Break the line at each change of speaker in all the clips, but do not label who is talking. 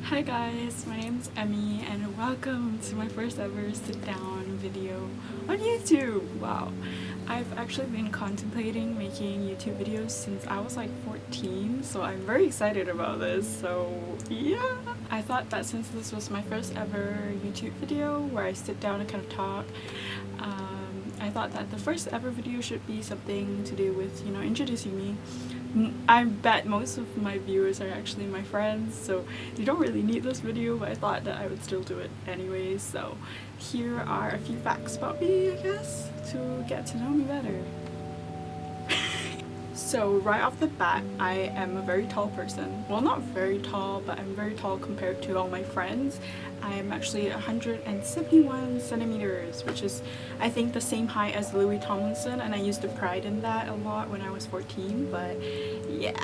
Hi guys, my name's Emmy and welcome to my first ever sit down video on YouTube. Wow. I've actually been contemplating making YouTube videos since I was like 14, so I'm very excited about this. So yeah, I thought that since this was my first ever YouTube video where I sit down and kind of talk, I thought that the first ever video should be something to do with, introducing me. I bet most of my viewers are actually my friends, so you don't really need this video, but I thought that I would still do it anyways. So here are a few facts about me, I guess, to get to know me better. So right off the bat, I am a very tall person. Well, not very tall, but I'm very tall compared to all my friends. I'm actually 171 centimeters, which is, I think, the same height as Louis Tomlinson, and I used to pride in that a lot when I was 14, but yeah.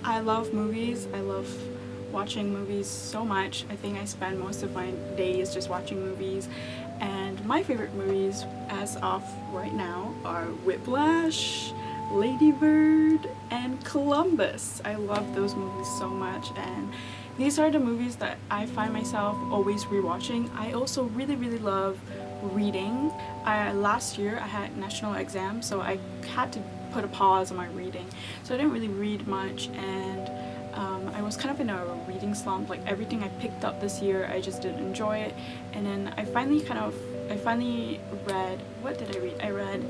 I love movies. I love watching movies so much. I think I spend most of my days just watching movies, and my favorite movies as of right now are Whiplash, Lady Bird, and Columbus. I love those movies so much, and these are the movies that I find myself always rewatching. I also really love reading. Last year I had national exams, so I had to put a pause on my reading, so I didn't really read much, and I was kind of in a reading slump. Like everything I picked up this year, I just didn't enjoy it, and then I finally read, what did I read? I read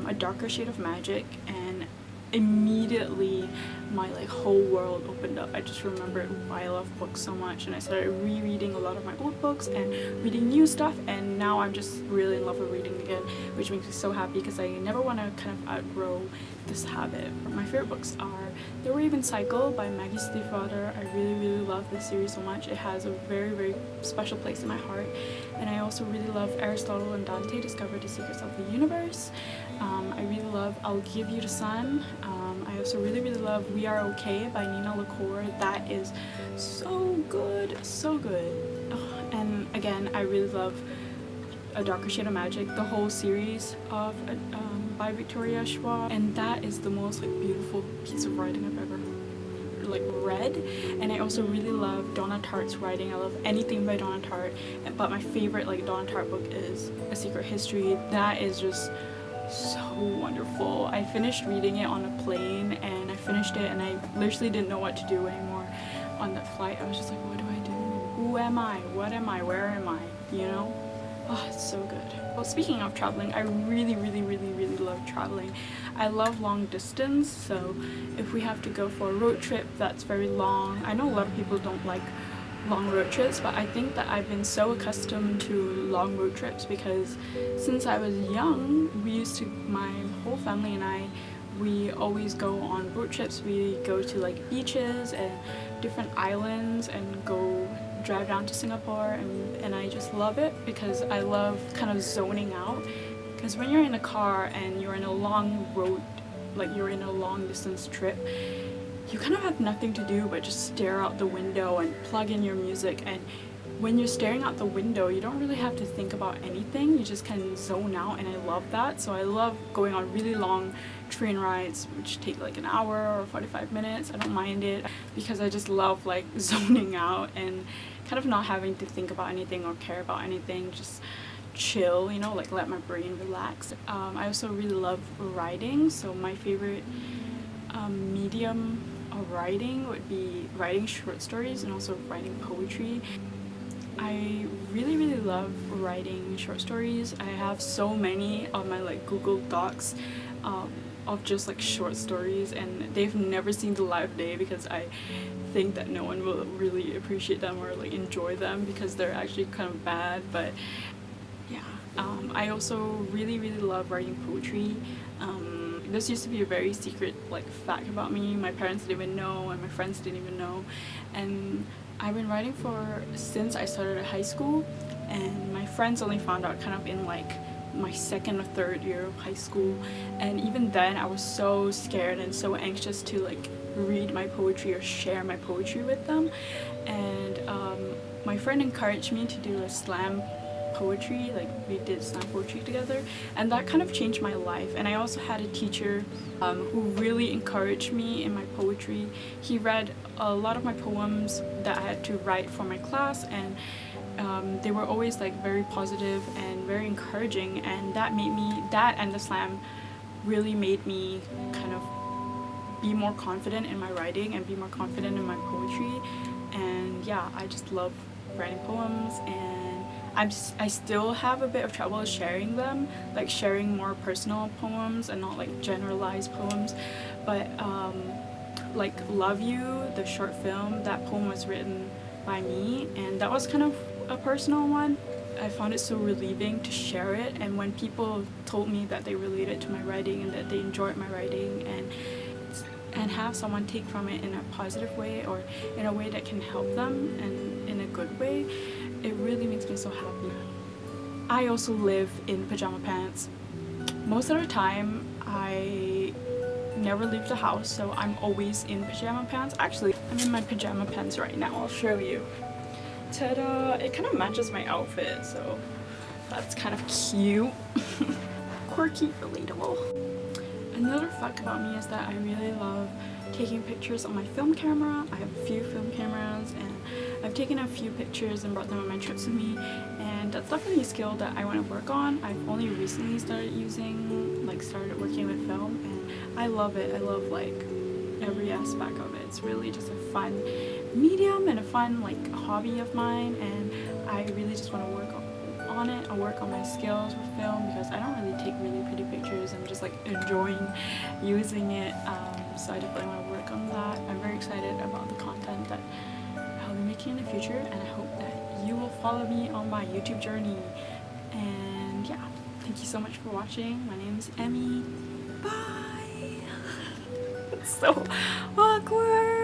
A Darker Shade of Magic, and immediately my whole world opened up. I just remembered why I love books so much, and I started rereading a lot of my old books and reading new stuff, and now I'm just really in love with reading again, which makes me so happy because I never want to kind of outgrow this habit. My favorite books are The Raven Cycle by Maggie Stiefvater. I really love this series so much. It has a very special place in my heart, and I also really love Aristotle and Dante Discover the Secrets of the Universe. I really love I'll Give You the Sun. I also really love We Are Okay by Nina LaCour. That is so good, so good. Oh, and again, I really love A Darker Shade of Magic, the whole series of by Victoria Schwab, and that is the most beautiful piece of writing I've ever read. And I also really love Donna Tartt's writing. I love anything by Donna Tartt, but my favorite Donna Tartt book is A Secret History. That is just so wonderful. I finished reading it on a plane, and I finished it and I literally didn't know what to do anymore on that flight. I was just like, what do I do? Who am I? What am I? Where am I? Oh, it's so good. Well, speaking of traveling, I really love traveling. I love long distance, so if we have to go for a road trip that's very long, I know a lot of people don't like long road trips, but I think that I've been so accustomed to long road trips because since I was young, my whole family and I, we always go on road trips. We go to beaches and different islands and go drive down to Singapore, and I just love it because I love kind of zoning out, because when you're in a car and you're in a long road, you're in a long distance trip, you kind of have nothing to do but just stare out the window and plug in your music, and when you're staring out the window you don't really have to think about anything, you just can zone out, and I love that. So I love going on really long train rides which take an hour or 45 minutes. I don't mind it because I just love zoning out and kind of not having to think about anything or care about anything, just chill, let my brain relax. I also really love writing, so my favorite medium of writing would be writing short stories and also writing poetry. I really love writing short stories. I have so many on my Google Docs of just short stories, and they've never seen the light of day because I think that no one will really appreciate them or enjoy them because they're actually kind of bad. But yeah, I also really love writing poetry. This used to be a very secret fact about me. My parents didn't even know, and my friends didn't even know, and I've been writing since I started at high school, and my friends only found out kind of in my second or third year of high school, and even then I was so scared and so anxious to read my poetry or share my poetry with them. And my friend encouraged me to do a slam poetry, like we did slam poetry together, and that kind of changed my life. And I also had a teacher who really encouraged me in my poetry. He read a lot of my poems that I had to write for my class, and they were always like very positive and very encouraging, and that and the slam really made me kind of be more confident in my writing and be more confident in my poetry. And yeah, I just love writing poems, and I still have a bit of trouble sharing them, like sharing more personal poems and not like generalized poems. But like Love You, the short film, that poem was written by me, and that was kind of a personal one. I found it so relieving to share it, and when people told me that they related to my writing and that they enjoyed my writing, and have someone take from it in a positive way or in a way that can help them and in a good way, it really makes me so happy. I also live in pajama pants. Most of the time I never leave the house, so I'm always in pajama pants. Actually, I'm in my pajama pants right now. I'll show you. Ta-da! It kind of matches my outfit, so that's kind of cute. Quirky, relatable. Another fact about me is that I really love taking pictures on my film camera. I have a few film cameras, and I've taken a few pictures and brought them on my trips with me, and that's definitely a skill that I want to work on. I've only recently started working with film, and I love it. I love like every aspect of it. It's really just a fun medium and a fun like hobby of mine, and I really just want to work on it. I work on my skills with film because I don't really take really pretty pictures. I'm just like enjoying using it, so I definitely want to work on that. I'm very excited about the content that I'll be making in the future, and I hope that you will follow me on my YouTube journey. And yeah, thank you so much for watching. My name is Emmy. Bye. It's so awkward.